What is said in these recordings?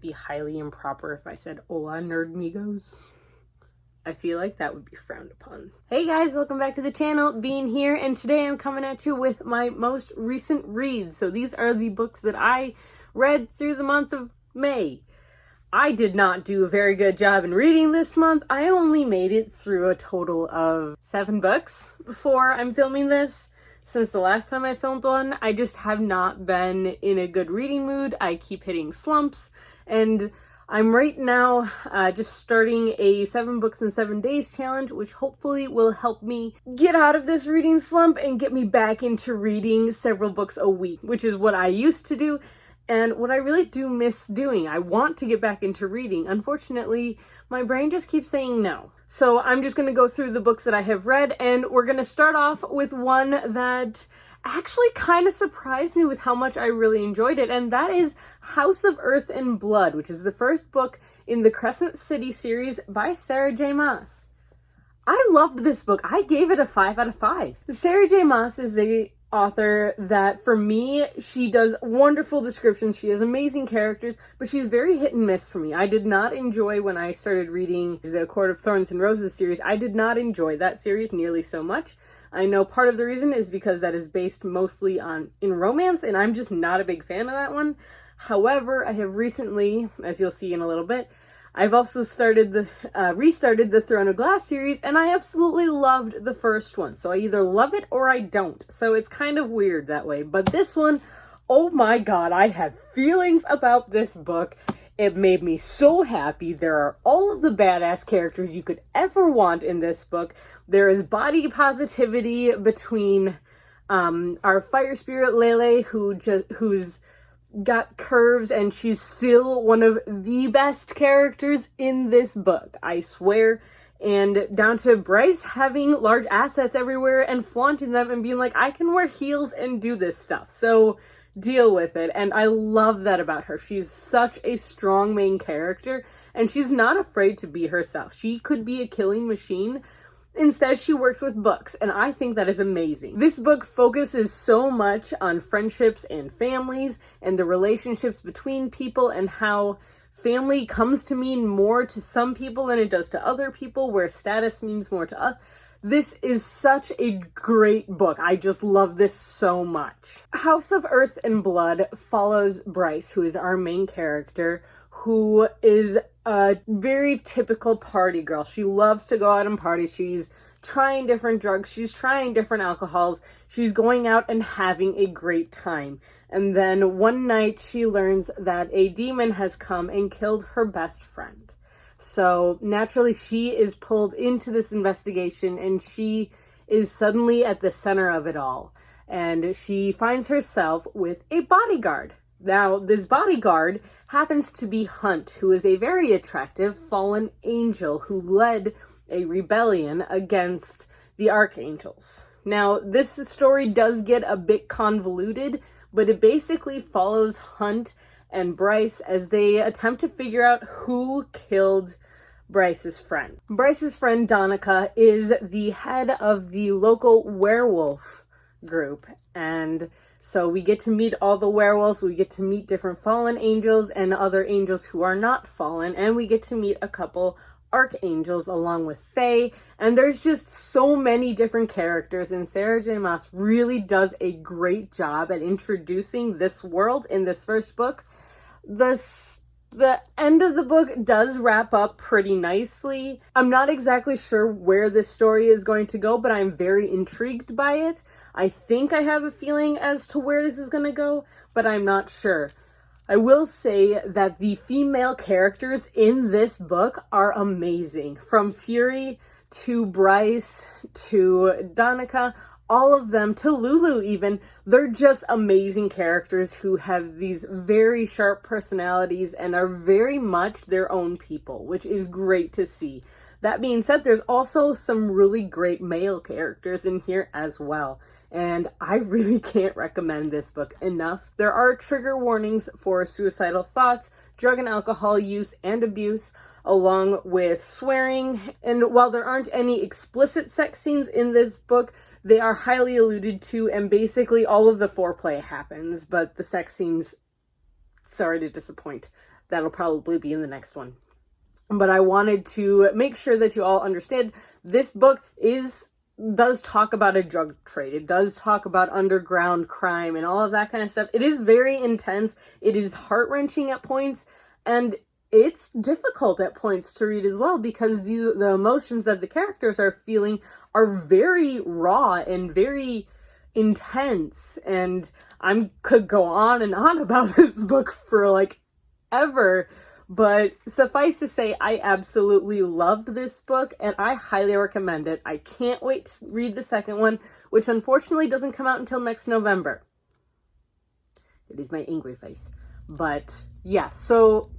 be highly improper if I said hola, nerdmigos. I feel like that would be frowned upon. Hey guys, welcome back to the channel, Bean here, and today I'm coming at you with my most recent reads. So these are the books that I read through the month of May. I did not do a very good job in reading this month. I only made it through a total of 7 books before I'm filming this. Since the last time I filmed one, I just have not been in a good reading mood. I keep hitting slumps, and I'm right now just starting a 7 books in 7 days challenge, which hopefully will help me get out of this reading slump and get me back into reading several books a week, which is what I used to do and what I really do miss doing. I want to get back into reading. Unfortunately, my brain just keeps saying no. So I'm just going to go through the books that I have read, and we're going to start off with one that actually kind of surprised me with how much I really enjoyed it, and that is House of Earth and Blood, which is the first book in the Crescent City series by Sarah J. Maas. I loved this book. I gave it a 5 out of 5. Sarah J. Maas is a author that, for me, she does wonderful descriptions. She has amazing characters, but she's very hit and miss for me. I did not enjoy, when I started reading the Court of Thorns and Roses series, I did not enjoy that series nearly so much. I know part of the reason is because that is based mostly in romance, and I'm just not a big fan of that one. However, I have recently, as you'll see in a little bit, I've also restarted the Throne of Glass series, and I absolutely loved the first one. So I either love it or I don't. So it's kind of weird that way. But this one, oh my god, I have feelings about this book. It made me so happy. There are all of the badass characters you could ever want in this book. There is body positivity between our fire spirit Lele, who's got curves, and she's still one of the best characters in this book, I swear. And down to Bryce having large assets everywhere and flaunting them and being like, I can wear heels and do this stuff, so deal with it. And I love that about her. She's such a strong main character, and she's not afraid to be herself. She could be a killing machine. Instead, she works with books, and I think that is amazing. This book focuses so much on friendships and families and the relationships between people, and how family comes to mean more to some people than it does to other people, where status means more to us. This is such a great book. I just love this so much. House of Earth and Blood follows Bryce, who is our main character, who is a very typical party girl. She loves to go out and party. She's trying different drugs. She's trying different alcohols. She's going out and having a great time. And then one night she learns that a demon has come and killed her best friend. So naturally she is pulled into this investigation, and she is suddenly at the center of it all. And she finds herself with a bodyguard. Now, this bodyguard happens to be Hunt, who is a very attractive fallen angel who led a rebellion against the archangels. Now, this story does get a bit convoluted, but it basically follows Hunt and Bryce as they attempt to figure out who killed Bryce's friend. Bryce's friend, Donica, is the head of the local werewolf group, and so we get to meet all the werewolves, we get to meet different fallen angels and other angels who are not fallen, and we get to meet a couple archangels along with Fae, and there's just so many different characters, and Sarah J. Maas really does a great job at introducing this world in this first book. The end of the book does wrap up pretty nicely. I'm not exactly sure where this story is going to go, but I'm very intrigued by it. I think I have a feeling as to where this is going to go, but I'm not sure. I will say that the female characters in this book are amazing. From Fury to Bryce to Donica, all of them, to Lulu even, they're just amazing characters who have these very sharp personalities and are very much their own people, which is great to see. That being said, there's also some really great male characters in here as well, and I really can't recommend this book enough. There are trigger warnings for suicidal thoughts, drug and alcohol use and abuse, along with swearing, and while there aren't any explicit sex scenes in this book, they are highly alluded to, and basically all of the foreplay happens, but the sex scenes, sorry to disappoint, That'll probably be in the next one. But I wanted to make sure that you all understand this book does talk about a drug trade. It does talk about underground crime and all of that kind of stuff. It is very intense. It is heart-wrenching at points, and it's difficult at points to read as well, because the emotions that the characters are feeling are very raw and very intense. And I could go on and on about this book for like ever. But suffice to say, I absolutely loved this book, and I highly recommend it. I can't wait to read the second one, which unfortunately doesn't come out until next November. It is my angry face. But yeah, so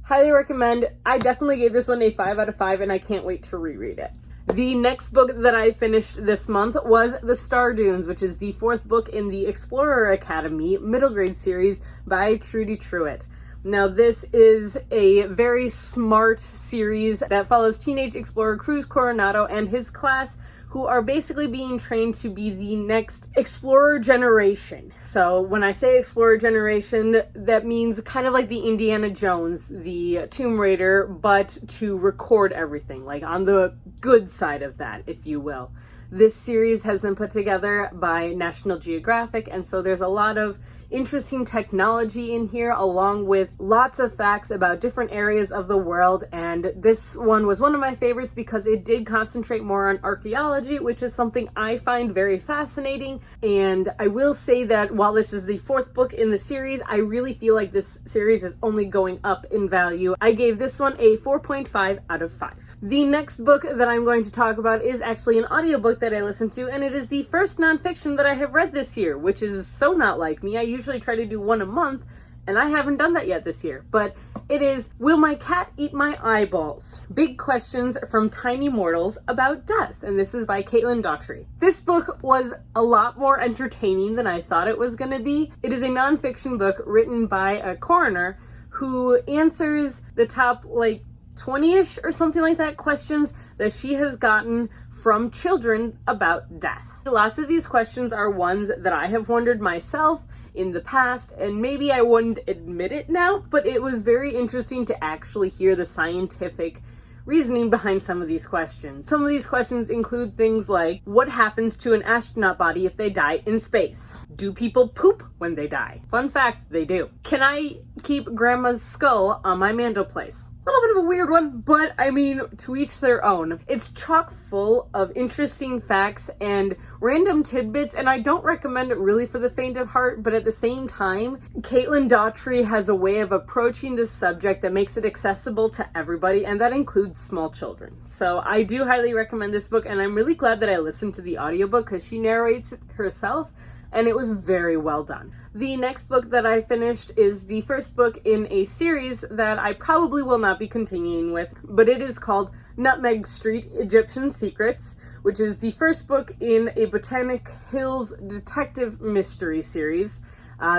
highly recommend. I definitely gave this one a 5 out of 5, and I can't wait to reread it. The next book that I finished this month was The Star Dunes, which is the 4th book in the Explorer Academy middle grade series by Trudi Truet. Now, this is a very smart series that follows teenage explorer Cruz Coronado and his class, who are basically being trained to be the next explorer generation. So when I say explorer generation, that means kind of like the Indiana Jones, the Tomb Raider, but to record everything, like on the good side of that, if you will. This series has been put together by National Geographic, and so there's a lot of interesting technology in here, along with lots of facts about different areas of the world. And this one was one of my favorites because it did concentrate more on archaeology, which is something I find very fascinating. And I will say that while this is the 4th book in the series, I really feel like this series is only going up in value. I gave this one a 4.5 out of 5. The next book that I'm going to talk about is actually an audiobook that I listened to, and it is the first nonfiction that I have read this year, which is so not like me. I usually try to do one a month, and I haven't done that yet this year. But it is Will My Cat Eat My Eyeballs? Big Questions from Tiny Mortals About Death, and this is by Doughty. This book was a lot more entertaining than I thought it was going to be. It is a nonfiction book written by a coroner who answers the top, 20-ish or something like that questions that she has gotten from children about death. Lots of these questions are ones that I have wondered myself in the past, and maybe I wouldn't admit it now, but it was very interesting to actually hear the scientific reasoning behind some of these questions. Some of these questions include things like, what happens to an astronaut body if they die in space? Do people poop when they die? Fun fact, they do. Can I keep grandma's skull on my mantelpiece? A little bit of a weird one, but I mean, to each their own. It's chock full of interesting facts and random tidbits, and I don't recommend it really for the faint of heart, but at the same time, Doughty has a way of approaching this subject that makes it accessible to everybody, and that includes small children. So I do highly recommend this book, and I'm really glad that I listened to the audiobook because she narrates it herself, and it was very well done. The next book that I finished is the first book in a series that I probably will not be continuing with, but it is called Nutmeg Street Egyptian Secrets, which is the first book in a Botanic Hills detective mystery series.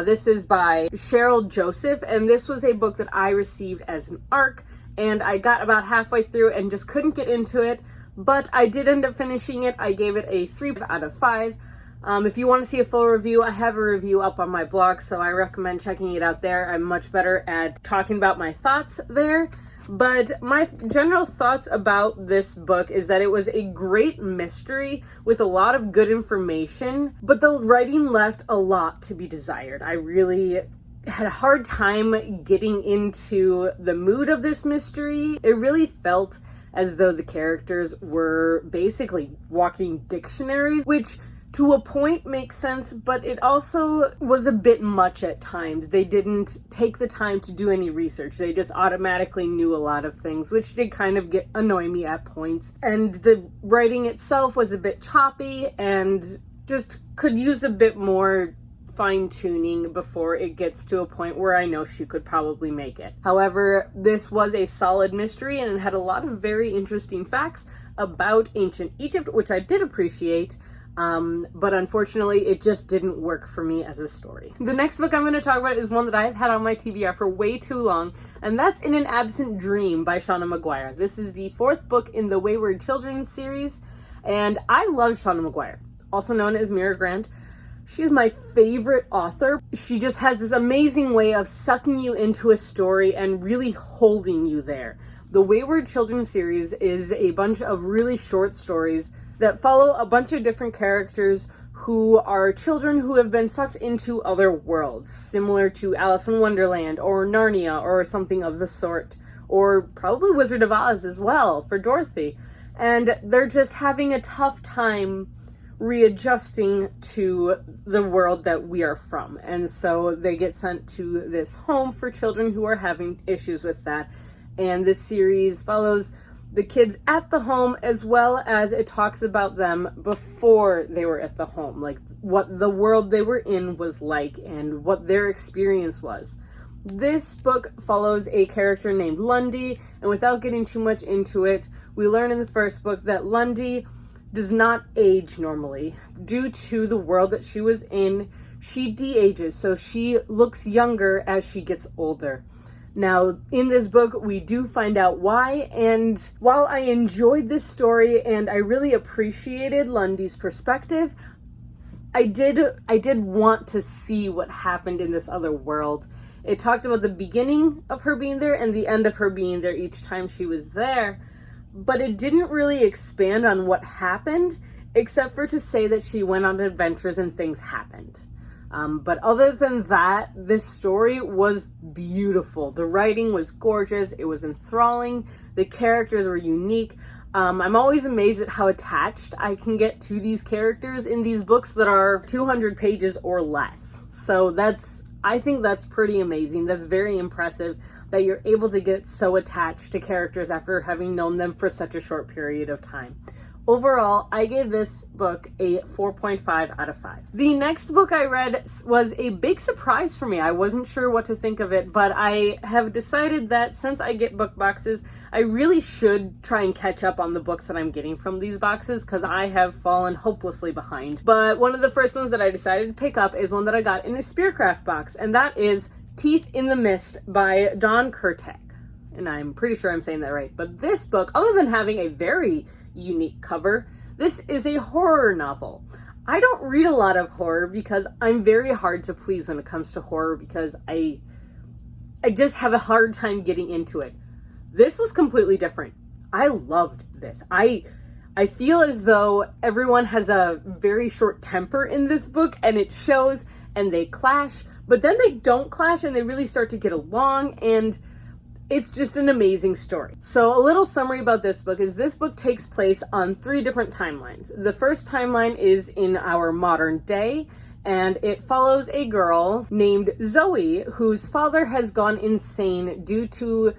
This is by Sherrill Joseph, and this was a book that I received as an ARC, and I got about halfway through and just couldn't get into it, but I did end up finishing it. I gave it a 3 out of 5. If you want to see a full review, I have a review up on my blog, so I recommend checking it out there. I'm much better at talking about my thoughts there. But my general thoughts about this book is that it was a great mystery with a lot of good information, but the writing left a lot to be desired. I really had a hard time getting into the mood of this mystery. It really felt as though the characters were basically walking dictionaries, which to a point makes sense, but it also was a bit much at times. They didn't take the time to do any research. They just automatically knew a lot of things, which did kind of annoy me at points. And the writing itself was a bit choppy and just could use a bit more fine-tuning before it gets to a point where I know she could probably make it. However, this was a solid mystery and it had a lot of very interesting facts about ancient Egypt, which I did appreciate. But unfortunately, it just didn't work for me as a story. The next book I'm going to talk about is one that I've had on my TBR for way too long, and that's In an Absent Dream by Shauna McGuire. This is the 4th book in the Wayward Children series, and I love Shauna McGuire, also known as Mira Grant. She's my favorite author. She just has this amazing way of sucking you into a story and really holding you there. The Wayward Children series is a bunch of really short stories that follow a bunch of different characters who are children who have been sucked into other worlds, similar to Alice in Wonderland or Narnia or something of the sort, or probably Wizard of Oz as well for Dorothy. And they're just having a tough time readjusting to the world that we are from. And so they get sent to this home for children who are having issues with that. And this series follows the kids at the home, as well as it talks about them before they were at the home, like what the world they were in was like and what their experience was. This book follows a character named Lundy, and without getting too much into it, we learn in the first book that Lundy does not age normally. Due to the world that she was in, she de-ages, so she looks younger as she gets older. Now, in this book, we do find out why, and while I enjoyed this story and I really appreciated Lundy's perspective, I did want to see what happened in this other world. It talked about the beginning of her being there and the end of her being there each time she was there, but it didn't really expand on what happened, except for to say that she went on adventures and things happened. But other than that, this story was beautiful. The writing was gorgeous. It was enthralling. The characters were unique. I'm always amazed at how attached I can get to these characters in these books that are 200 pages or less. So I think that's pretty amazing. That's very impressive that you're able to get so attached to characters after having known them for such a short period of time. Overall, I gave this book a 4.5 out of 5. The next book I read was a big surprise for me. I wasn't sure what to think of it, but I have decided that since I get book boxes, I really should try and catch up on the books that I'm getting from these boxes, because I have fallen hopelessly behind. But one of the first ones that I decided to pick up is one that I got in a Spearcraft box, and that is Teeth in the Mist by Don Kurtagich. And I'm pretty sure I'm saying that right. But this book, other than having a very unique cover, this is a horror novel. I don't read a lot of horror because I'm very hard to please when it comes to horror, because I just have a hard time getting into it. This was completely different. I loved this. I feel as though everyone has a very short temper in this book, and it shows, and they clash, but then they don't clash and they really start to get along, and it's just an amazing story. So a little summary about this book is this book takes place on 3 different timelines. The first timeline is in our modern day, and it follows a girl named Zoe whose father has gone insane due to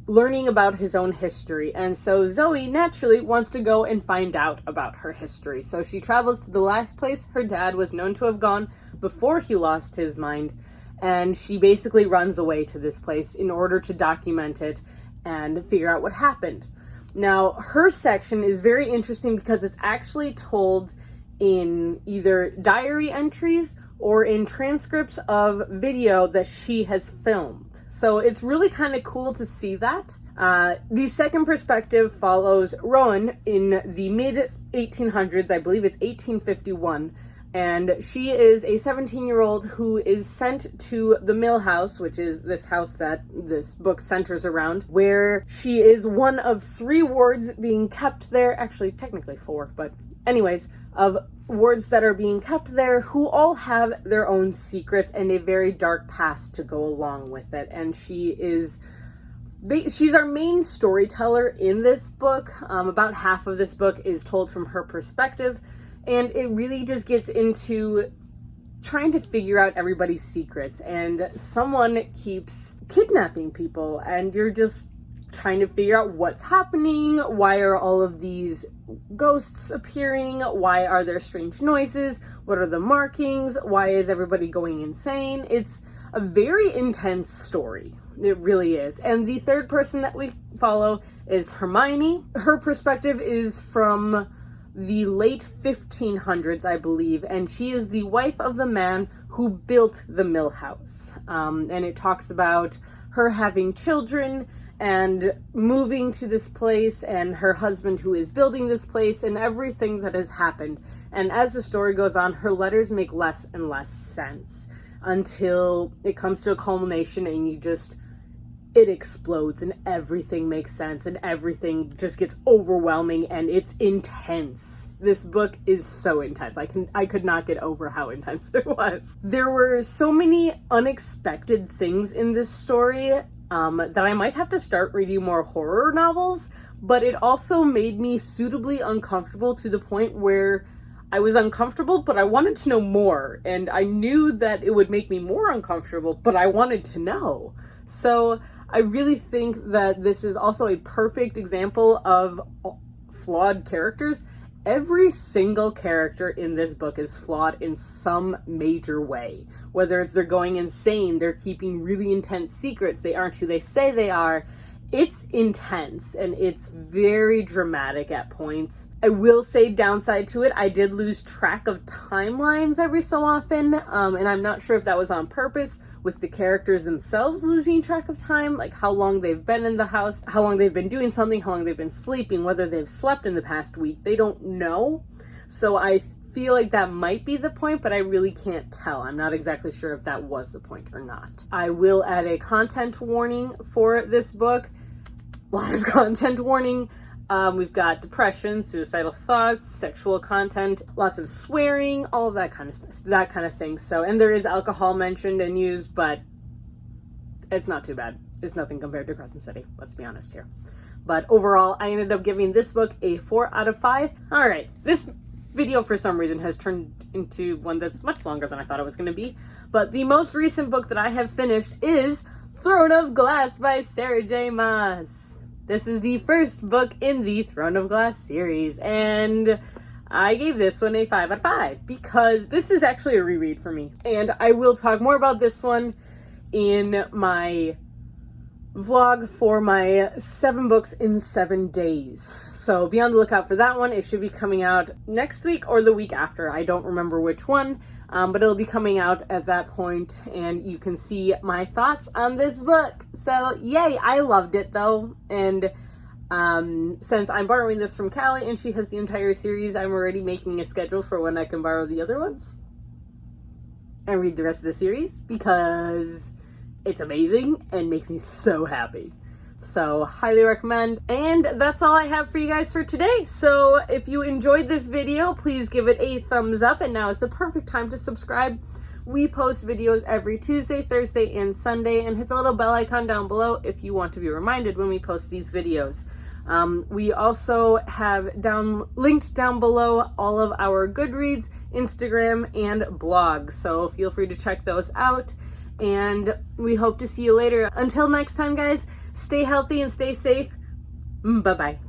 learning about his own history. And so Zoe naturally wants to go and find out about her history. So she travels to the last place her dad was known to have gone before he lost his mind, and she basically runs away to this place in order to document it and figure out what happened. Now, her section is very interesting because it's actually told in either diary entries or in transcripts of video that she has filmed. So it's really kind of cool to see that. The second perspective follows Rowan in the mid-1800s, I believe it's 1851, and she is a 17-year-old who is sent to the Mill House, which is this house that this book centers around, where she is one of 3 wards being kept there, actually technically 4, but anyways, of wards that are being kept there who all have their own secrets and a very dark past to go along with it. And she's our main storyteller in this book. About half of this book is told from her perspective, and it really just gets into trying to figure out everybody's secrets, and someone keeps kidnapping people, and you're just trying to figure out what's happening. Why are all of these ghosts appearing? Why are there strange noises? What are the markings? Why is everybody going insane? It's a very intense story. It really is. And the third person that we follow is Hermione. Her perspective is from the late 1500s, I believe, and she is the wife of the man who built the Mill House. And it talks about her having children and moving to this place, and her husband who is building this place, and everything that has happened. And as the story goes on, her letters make less and less sense until it comes to a culmination and it explodes and everything makes sense and everything just gets overwhelming and it's intense. This book is so intense. I could not get over how intense it was. There were so many unexpected things in this story that I might have to start reading more horror novels, but it also made me suitably uncomfortable to the point where I was uncomfortable, but I wanted to know more, and I knew that it would make me more uncomfortable, but I wanted to know. So I really think that this is also a perfect example of flawed characters. Every single character in this book is flawed in some major way. Whether it's they're going insane, they're keeping really intense secrets, they aren't who they say they are. It's intense and it's very dramatic at points. I will say downside to it, I did lose track of timelines every so often, and I'm not sure if that was on purpose, with the characters themselves losing track of time, like how long they've been in the house, how long they've been doing something, how long they've been sleeping, whether they've slept in the past week. They don't know. So I feel like that might be the point, but I really can't tell. I'm not exactly sure if that was the point or not. I will add a content warning for this book. A lot of content warning. We've got depression, suicidal thoughts, sexual content, lots of swearing, all of that kind of thing. So, and there is alcohol mentioned and used, but it's not too bad. It's nothing compared to Crescent City. Let's be honest here. But overall, I ended up giving this book a 4 out of 5. All right, this video for some reason has turned into one that's much longer than I thought it was going to be. But the most recent book that I have finished is Throne of Glass by Sarah J. Maas. This is the first book in the Throne of Glass series, and I gave this one a 5 out of 5 because this is actually a reread for me. And I will talk more about this one in my vlog for my 7 books in 7 days. So be on the lookout for that one. It should be coming out next week or the week after. I don't remember which one, but it'll be coming out at that point, and you can see my thoughts on this book. So yay, I loved it though. And since I'm borrowing this from Callie and she has the entire series, I'm already making a schedule for when I can borrow the other ones and read the rest of the series because it's amazing and makes me so happy. So highly recommend. And that's all I have for you guys for today. So if you enjoyed this video, please give it a thumbs up. And now is the perfect time to subscribe. We post videos every Tuesday, Thursday, and Sunday. And hit the little bell icon down below if you want to be reminded when we post these videos. We also have linked down below all of our Goodreads, Instagram, and blog. So feel free to check those out. And we hope to see you later. Until next time, guys, stay healthy and stay safe. Bye-bye.